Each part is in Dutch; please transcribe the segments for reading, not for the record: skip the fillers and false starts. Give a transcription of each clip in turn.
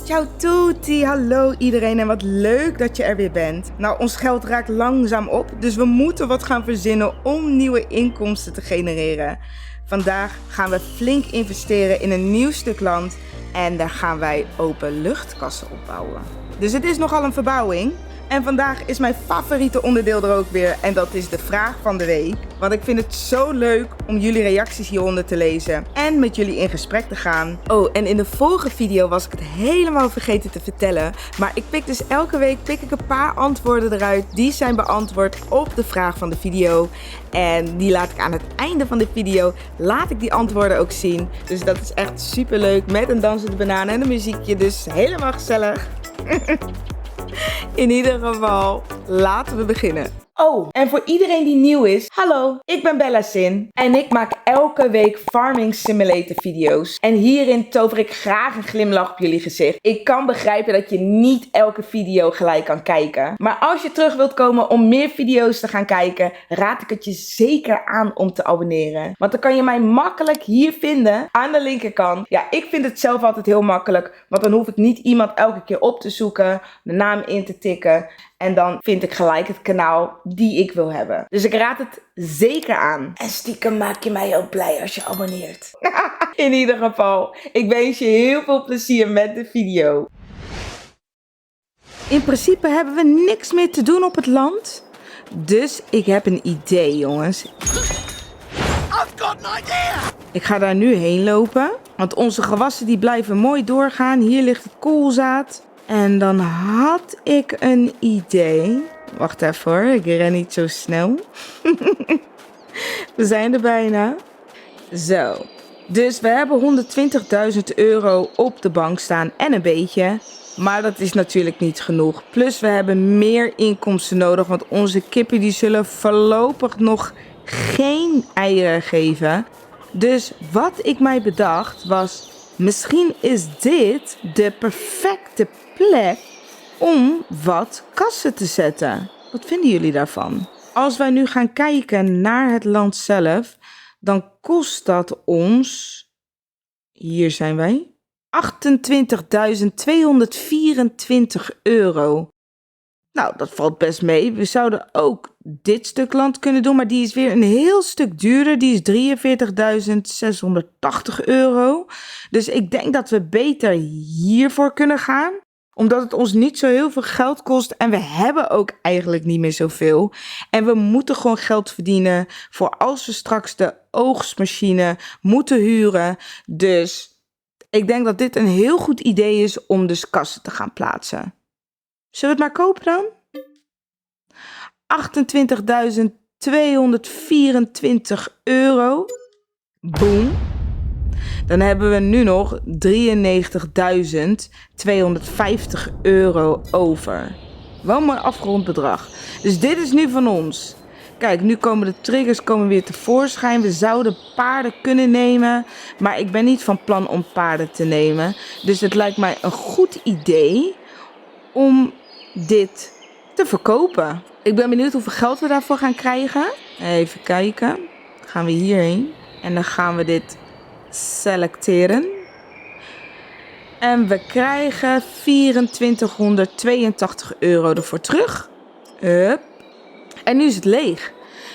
Ciao tutti, hallo iedereen en wat leuk dat je er weer bent. Nou, ons geld raakt langzaam op, dus we moeten wat gaan verzinnen om nieuwe inkomsten te genereren. Vandaag gaan we flink investeren in een nieuw stuk land en daar gaan wij openluchtkassen opbouwen. Dus het is nogal een verbouwing. En vandaag is mijn favoriete onderdeel er ook weer en dat is de vraag van de week. Want ik vind het zo leuk om jullie reacties hieronder te lezen en met jullie in gesprek te gaan. Oh, en in de vorige video was ik het helemaal vergeten te vertellen. Maar ik pik dus elke week een paar antwoorden eruit die zijn beantwoord op de vraag van de video. En die laat ik aan het einde van de video, laat ik die antwoorden ook zien. Dus dat is echt super leuk met een dansende banaan en een muziekje, dus helemaal gezellig. In ieder geval, laten we beginnen. Oh, en voor iedereen die nieuw is, hallo, ik ben Bella Sin en ik maak elke week Farming Simulator video's. En hierin tover ik graag een glimlach op jullie gezicht. Ik kan begrijpen dat je niet elke video gelijk kan kijken. Maar als je terug wilt komen om meer video's te gaan kijken, raad ik het je zeker aan om te abonneren. Want dan kan je mij makkelijk hier vinden aan de linkerkant. Ja, ik vind het zelf altijd heel makkelijk, want dan hoef ik niet iemand elke keer op te zoeken, de naam in te tikken. En dan vind ik gelijk het kanaal die ik wil hebben. Dus ik raad het zeker aan. En stiekem maak je mij ook blij als je abonneert. In ieder geval, ik wens je heel veel plezier met de video. In principe hebben we niks meer te doen op het land. Dus ik heb een idee, jongens. I've got an idea! Ik ga daar nu heen lopen. Want onze gewassen die blijven mooi doorgaan. Hier ligt het koolzaad. En dan had ik een idee. Wacht even hoor, ik ren niet zo snel. We zijn er bijna. Zo. Dus we hebben 120.000 euro op de bank staan en een beetje. Maar dat is natuurlijk niet genoeg. Plus we hebben meer inkomsten nodig. Want onze kippen die zullen voorlopig nog geen eieren geven. Dus wat ik mij bedacht was, misschien is dit de perfecte plek om wat kassen te zetten. Wat vinden jullie daarvan? Als wij nu gaan kijken naar het land zelf, dan kost dat ons, hier zijn wij, 28.224 euro. Nou, dat valt best mee. We zouden ook dit stuk land kunnen doen, maar die is weer een heel stuk duurder. Die is 43.680 euro. Dus ik denk dat we beter hiervoor kunnen gaan. Omdat het ons niet zo heel veel geld kost. En we hebben ook eigenlijk niet meer zoveel. En we moeten gewoon geld verdienen voor als we straks de oogstmachine moeten huren. Dus ik denk dat dit een heel goed idee is om dus kassen te gaan plaatsen. Zullen we het maar kopen dan? 28.224 euro. Boom. Dan hebben we nu nog 93.250 euro over. Wel een mooi afgerond bedrag. Dus dit is nu van ons. Kijk, nu komen de triggers weer tevoorschijn. We zouden paarden kunnen nemen. Maar ik ben niet van plan om paarden te nemen. Dus het lijkt mij een goed idee om dit te verkopen. Ik ben benieuwd hoeveel geld we daarvoor gaan krijgen. Even kijken. Dan gaan we hierheen. En dan gaan we dit selecteren. En we krijgen 2482 euro ervoor terug. Hup. En nu is het leeg.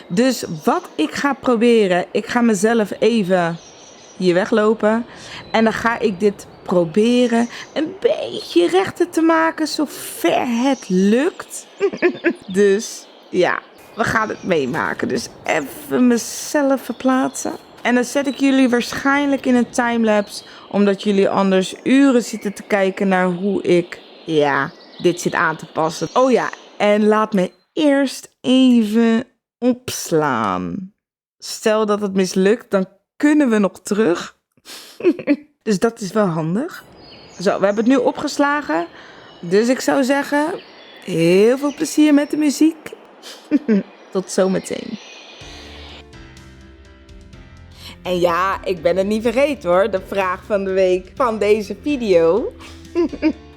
Dus wat ik ga proberen. Ik ga mezelf even hier weglopen. En dan ga ik dit proberen een beetje rechter te maken, zover het lukt. Dus ja, we gaan het meemaken. Dus even mezelf verplaatsen. En dan zet ik jullie waarschijnlijk in een timelapse, omdat jullie anders uren zitten te kijken naar hoe ik, dit zit aan te passen. Oh ja, en laat me eerst even opslaan. Stel dat het mislukt, dan kunnen we nog terug. Dus dat is wel handig. Zo, we hebben het nu opgeslagen. Dus ik zou zeggen, heel veel plezier met de muziek. Tot zometeen. En ja, ik ben het niet vergeten hoor. De vraag van de week van deze video.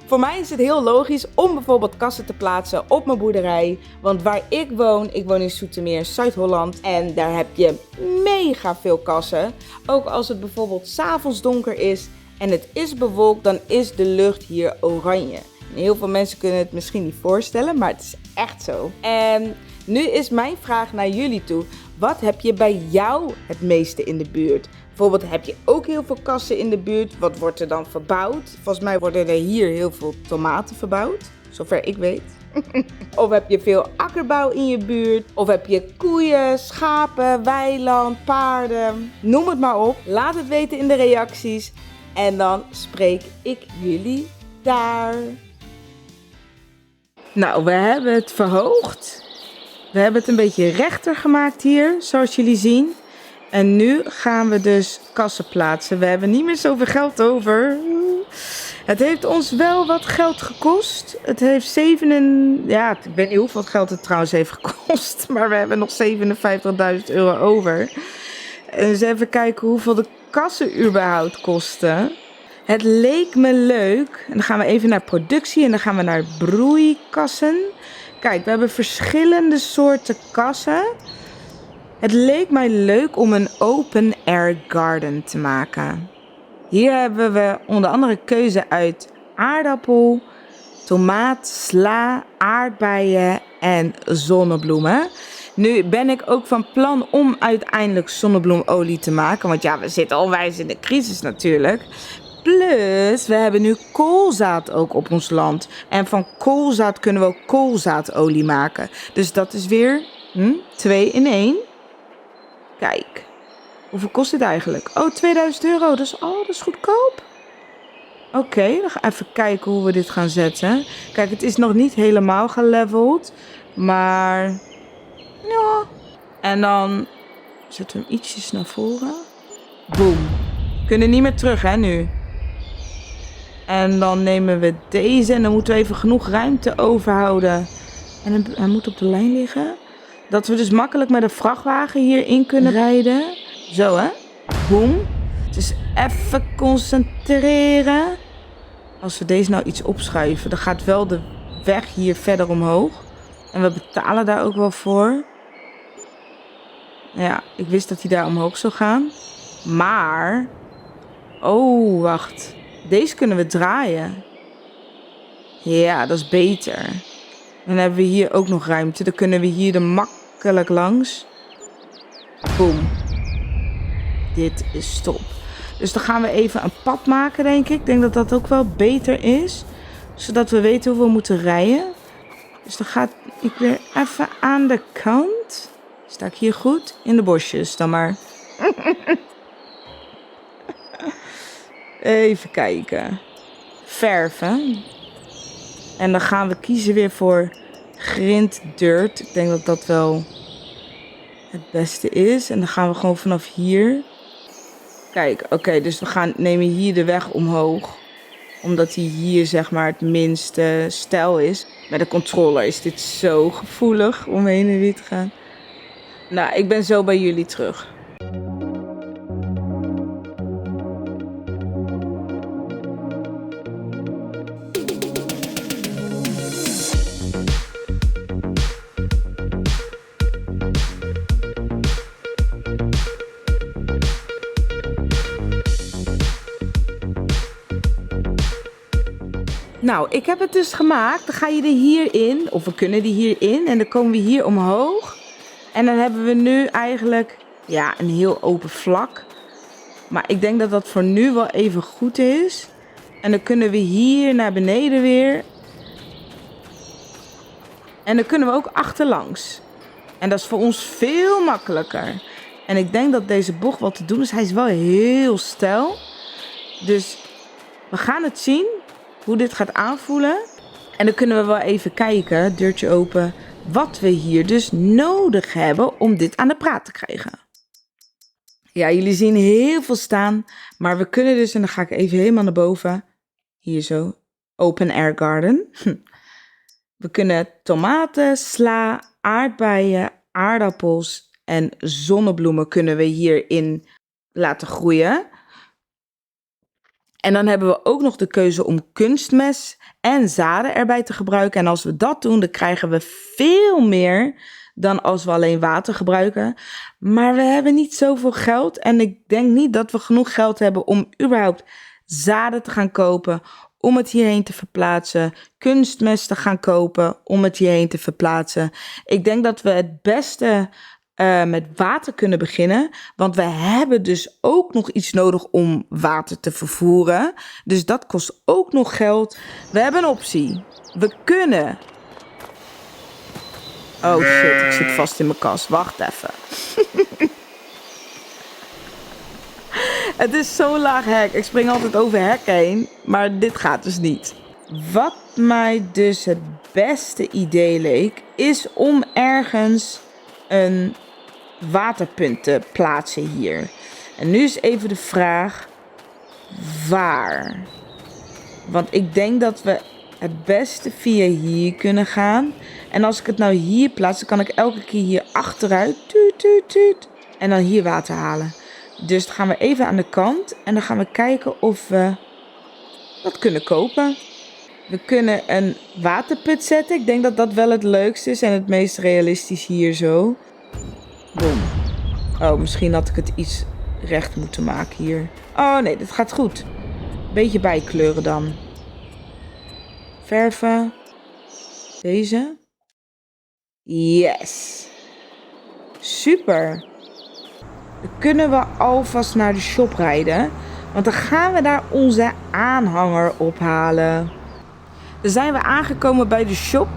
Voor mij is het heel logisch om bijvoorbeeld kassen te plaatsen op mijn boerderij. Want waar ik woon in Zoetermeer, Zuid-Holland. En daar heb je mega veel kassen. Ook als het bijvoorbeeld 's avonds donker is en het is bewolkt, dan is de lucht hier oranje. En heel veel mensen kunnen het misschien niet voorstellen, maar het is echt zo. En nu is mijn vraag naar jullie toe. Wat heb je bij jou het meeste in de buurt? Bijvoorbeeld, heb je ook heel veel kassen in de buurt? Wat wordt er dan verbouwd? Volgens mij worden er hier heel veel tomaten verbouwd, zover ik weet. Of heb je veel akkerbouw in je buurt? Of heb je koeien, schapen, weiland, paarden? Noem het maar op. Laat het weten in de reacties. En dan spreek ik jullie daar. Nou, we hebben het verhoogd. We hebben het een beetje rechter gemaakt hier, zoals jullie zien. En nu gaan we dus kassen plaatsen. We hebben niet meer zoveel geld over. Het heeft ons wel wat geld gekost. Het heeft ik weet niet hoeveel geld het trouwens heeft gekost. Maar we hebben nog €57.000 over. Dus even kijken hoeveel de kassen überhaupt kosten. Het leek me leuk. En dan gaan we even naar productie en dan gaan we naar broeikassen. Kijk, we hebben verschillende soorten kassen. Het leek mij leuk om een open air garden te maken. Hier hebben we onder andere keuze uit aardappel, tomaat, sla, aardbeien en zonnebloemen. Nu ben ik ook van plan om uiteindelijk zonnebloemolie te maken. Want ja, we zitten onwijs in de crisis natuurlijk. Plus, we hebben nu koolzaad ook op ons land. En van koolzaad kunnen we ook koolzaadolie maken. Dus dat is weer 2 in 1. Kijk, hoeveel kost dit eigenlijk? Oh, €2000. Dat is goedkoop. Oké, dan gaan we even kijken hoe we dit gaan zetten. Kijk, het is nog niet helemaal geleveld. Maar, ja. En dan zetten we hem ietsjes naar voren. Boom. We kunnen niet meer terug, hè, nu. En dan nemen we deze en dan moeten we even genoeg ruimte overhouden. En hij moet op de lijn liggen. Dat we dus makkelijk met een vrachtwagen hierin kunnen rijden. Zo, hè. Boom. Dus even concentreren. Als we deze nou iets opschuiven, dan gaat wel de weg hier verder omhoog. En we betalen daar ook wel voor. Ja, ik wist dat hij daar omhoog zou gaan. Maar... Oh, wacht. Deze kunnen we draaien. Ja, dat is beter. Dan hebben we hier ook nog ruimte. Dan kunnen we hier er makkelijk langs. Boom. Dit is top. Dus dan gaan we even een pad maken, denk ik. Ik denk dat dat ook wel beter is. Zodat we weten hoe we moeten rijden. Dus dan ga ik weer even aan de kant. Sta ik hier goed? In de bosjes dan maar. Even kijken. Verven. En dan gaan we kiezen weer voor grinddirt. Ik denk dat dat wel het beste is. En dan gaan we gewoon vanaf hier. Kijk, oké, dus we nemen hier de weg omhoog. Omdat hij hier zeg maar het minste stijl is. Met de controller is dit zo gevoelig om heen en weer te gaan. Nou, ik ben zo bij jullie terug. Nou, ik heb het dus gemaakt. Dan ga je er hierin, of we kunnen die hierin. En dan komen we hier omhoog. En dan hebben we nu eigenlijk, ja, een heel open vlak. Maar ik denk dat dat voor nu wel even goed is. En dan kunnen we hier naar beneden weer. En dan kunnen we ook achterlangs. En dat is voor ons veel makkelijker. En ik denk dat deze bocht wel te doen is. Hij is wel heel steil. Dus we gaan het zien. Hoe dit gaat aanvoelen. En dan kunnen we wel even kijken, deurtje open, wat we hier dus nodig hebben om dit aan de praat te krijgen. Ja, jullie zien heel veel staan, maar we kunnen dus, en dan ga ik even helemaal naar boven, hier zo, open air garden. We kunnen tomaten, sla, aardbeien, aardappels en zonnebloemen kunnen we hierin laten groeien. En dan hebben we ook nog de keuze om kunstmest en zaden erbij te gebruiken. En als we dat doen, dan krijgen we veel meer dan als we alleen water gebruiken. Maar we hebben niet zoveel geld. En ik denk niet dat we genoeg geld hebben om überhaupt zaden te gaan kopen om het hierheen te verplaatsen, kunstmest te gaan kopen om het hierheen te verplaatsen. Ik denk dat we het beste met water kunnen beginnen, want we hebben dus ook nog iets nodig om water te vervoeren. Dus dat kost ook nog geld. We hebben een optie. We kunnen... Oh shit, ik zit vast in mijn kast. Wacht even. Het is zo'n laag hek. Ik spring altijd over hekken heen, maar dit gaat dus niet. Wat mij dus het beste idee leek, is om ergens een waterpunt te plaatsen hier. En nu is even de vraag, waar? Want ik denk dat we het beste via hier kunnen gaan. En als ik het nou hier plaats, dan kan ik elke keer hier achteruit, tuut, tuut, tuut, en dan hier water halen. Dus dan gaan we even aan de kant en dan gaan we kijken of we dat kunnen kopen. We kunnen een waterput zetten. Ik denk dat dat wel het leukste is en het meest realistisch hier zo. Boom. Oh, misschien had ik het iets recht moeten maken hier. Oh nee, dit gaat goed. Beetje bijkleuren dan. Verven. Deze. Yes. Super. Dan kunnen we alvast naar de shop rijden. Want dan gaan we daar onze aanhanger ophalen. Dan zijn we aangekomen bij de shop.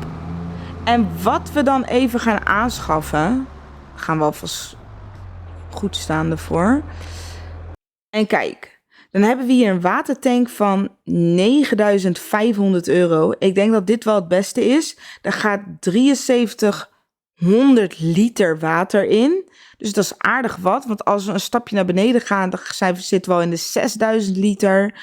En wat we dan even gaan aanschaffen, gaan we alvast goed staan ervoor. En kijk, dan hebben we hier een watertank van €9.500. Ik denk dat dit wel het beste is. Daar gaat 7300 liter water in. Dus dat is aardig wat. Want als we een stapje naar beneden gaan, dan zitten we al in de 6000 liter.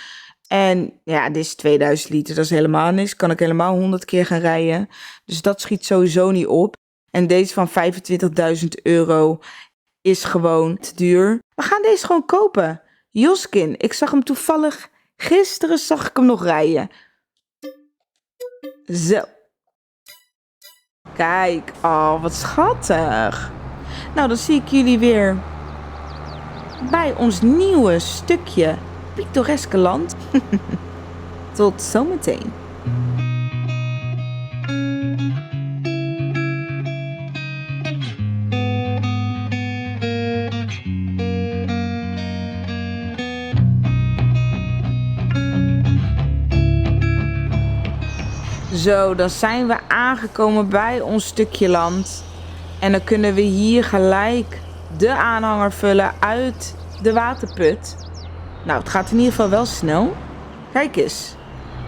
En ja, dit is 2000 liter. Dat is helemaal niks. Kan ik helemaal 100 keer gaan rijden. Dus dat schiet sowieso niet op. En deze van €25.000 is gewoon te duur. We gaan deze gewoon kopen. Joskin, ik zag hem toevallig. Gisteren zag ik hem nog rijden. Zo. Kijk, oh wat schattig. Nou, dan zie ik jullie weer bij ons nieuwe stukje pittoreske land. Tot zometeen. Zo, dan zijn we aangekomen bij ons stukje land. En dan kunnen we hier gelijk de aanhanger vullen uit de waterput. Nou, het gaat in ieder geval wel snel. Kijk eens.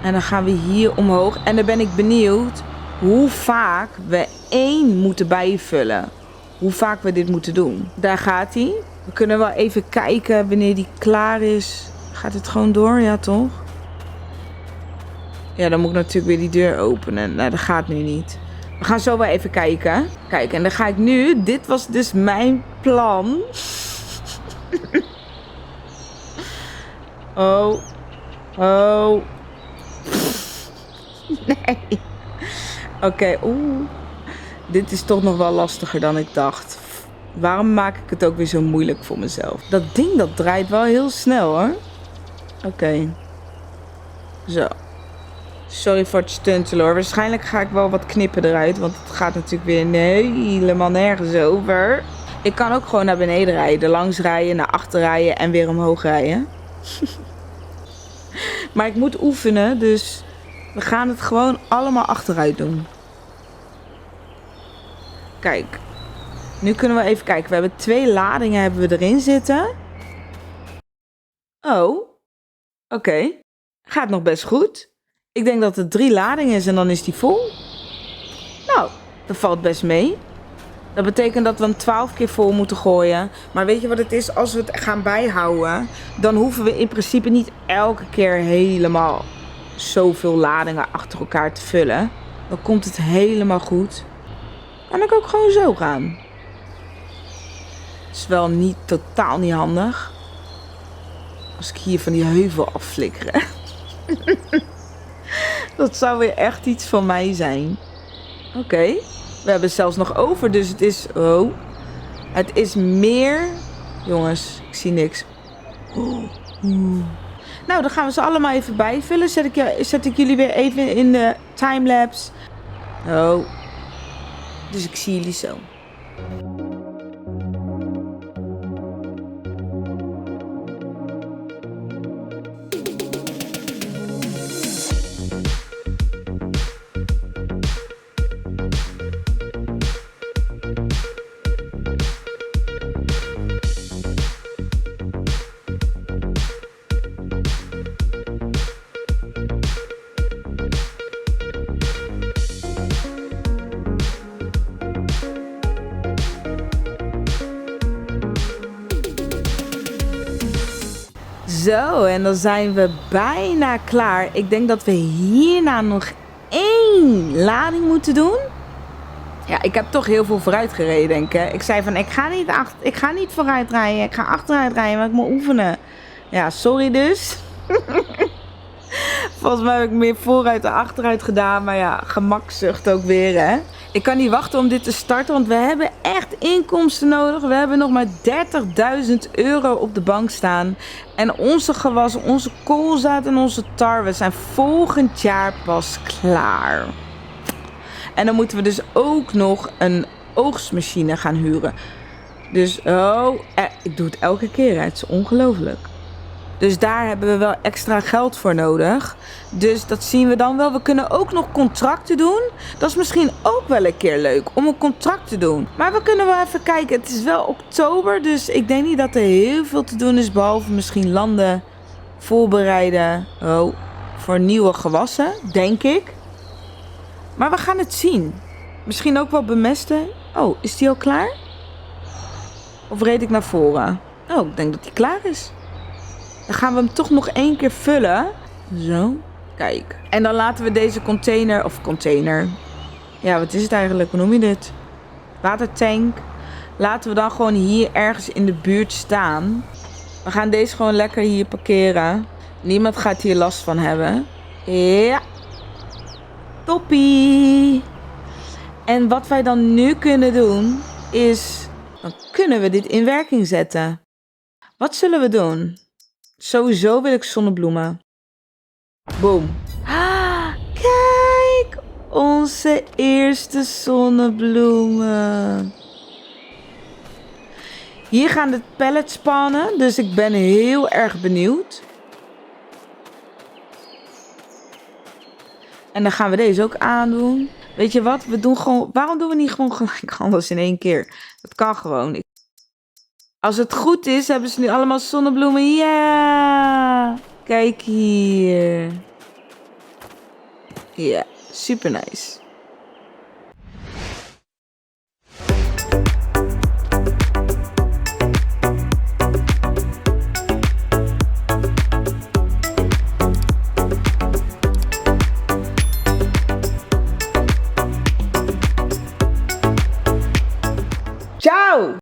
En dan gaan we hier omhoog. En dan ben ik benieuwd hoe vaak we 1 moeten bijvullen. Hoe vaak we dit moeten doen. Daar gaat hij. We kunnen wel even kijken wanneer die klaar is. Gaat het gewoon door? Ja, toch? Ja, dan moet ik natuurlijk weer die deur openen. Nou, dat gaat nu niet. We gaan zo wel even kijken. Kijk, en dan ga ik nu... Dit was dus mijn plan. Oh. Oh. Nee. Oké, oeh. Dit is toch nog wel lastiger dan ik dacht. Waarom maak ik het ook weer zo moeilijk voor mezelf? Dat ding, dat draait wel heel snel, hoor. Oké. Zo. Sorry voor het stuntelen, hoor. Waarschijnlijk ga ik wel wat knippen eruit. Want het gaat natuurlijk weer helemaal nergens over. Ik kan ook gewoon naar beneden rijden. Langs rijden, naar achter rijden en weer omhoog rijden. Maar ik moet oefenen, dus we gaan het gewoon allemaal achteruit doen. Kijk. Nu kunnen we even kijken. We hebben 2 ladingen hebben we erin zitten. Oh. Oké. Gaat nog best goed. Ik denk dat het 3 ladingen is en dan is die vol. Nou, dat valt best mee. Dat betekent dat we hem 12 keer vol moeten gooien. Maar weet je wat het is? Als we het gaan bijhouden, dan hoeven we in principe niet elke keer helemaal zoveel ladingen achter elkaar te vullen. Dan komt het helemaal goed. Kan ik ook gewoon zo gaan. Is wel niet totaal niet handig. Als ik hier van die heuvel afflikkeren. Dat zou weer echt iets van mij zijn. Oké. We hebben zelfs nog over, dus het is... Oh. Het is meer... Jongens, ik zie niks. Nou, dan gaan we ze allemaal even bijvullen. Zet ik jullie weer even in de timelapse. Oh. Dus ik zie jullie zo. Zo, en dan zijn we bijna klaar. Ik denk dat we hierna nog 1 lading moeten doen. Ja, ik heb toch heel veel vooruit gereden, denk ik. Ik zei van, ik ga niet vooruit rijden. Ik ga achteruit rijden, maar ik moet oefenen. Ja, sorry dus. Volgens mij heb ik meer vooruit en achteruit gedaan. Maar ja, gemakzucht ook weer, hè. Ik kan niet wachten om dit te starten, want we hebben echt inkomsten nodig. We hebben nog maar 30.000 euro op de bank staan. En onze gewassen, onze koolzaad en onze tarwe zijn volgend jaar pas klaar. En dan moeten we dus ook nog een oogstmachine gaan huren. Dus, ik doe het elke keer, het is ongelooflijk. Dus daar hebben we wel extra geld voor nodig. Dus dat zien we dan wel. We kunnen ook nog contracten doen. Dat is misschien ook wel een keer leuk om een contract te doen. Maar we kunnen wel even kijken. Het is wel oktober, dus ik denk niet dat er heel veel te doen is. Behalve misschien landen voorbereiden voor nieuwe gewassen, denk ik. Maar we gaan het zien. Misschien ook wel bemesten. Oh, is die al klaar? Of reed ik naar voren? Oh, ik denk dat die klaar is. Dan gaan we hem toch nog 1 keer vullen. Zo, kijk. En dan laten we deze container. Ja, wat is het eigenlijk? Hoe noem je dit? Watertank. Laten we dan gewoon hier ergens in de buurt staan. We gaan deze gewoon lekker hier parkeren. Niemand gaat hier last van hebben. Ja. Toppie. En wat wij dan nu kunnen doen is... Dan kunnen we dit in werking zetten. Wat zullen we doen? Sowieso wil ik zonnebloemen. Boom. Ah, kijk! Onze eerste zonnebloemen. Hier gaan de pallets spannen, dus ik ben heel erg benieuwd. En dan gaan we deze ook aandoen. Weet je wat? Waarom doen we niet gewoon gelijk alles in 1 keer? Dat kan gewoon. Als het goed is, hebben ze nu allemaal zonnebloemen. Ja! Kijk hier. Ja, super nice. Ciao!